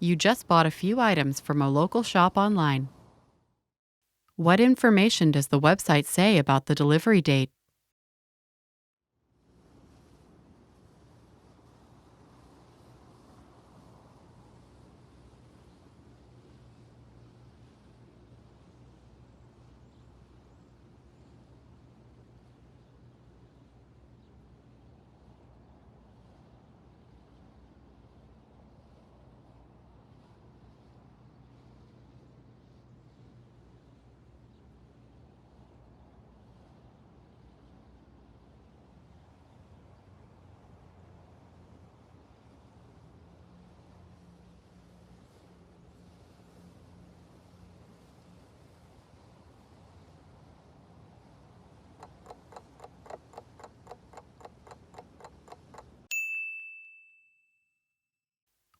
You just bought a few items from a local shop online. What information does the website say about the delivery date?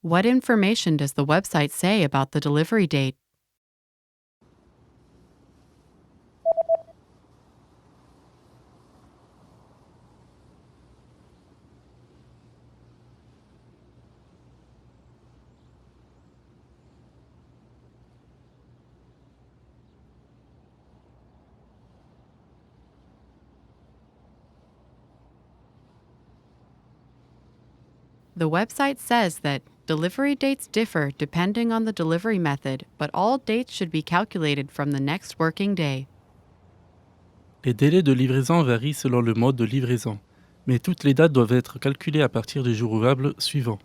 What information does the website say about the delivery date? The website says that delivery dates differ depending on the delivery method, but all dates should be calculated from the next working day. Les délais de livraison varient selon le mode de livraison, mais toutes les dates doivent être calculées à partir du jour ouvrable suivant.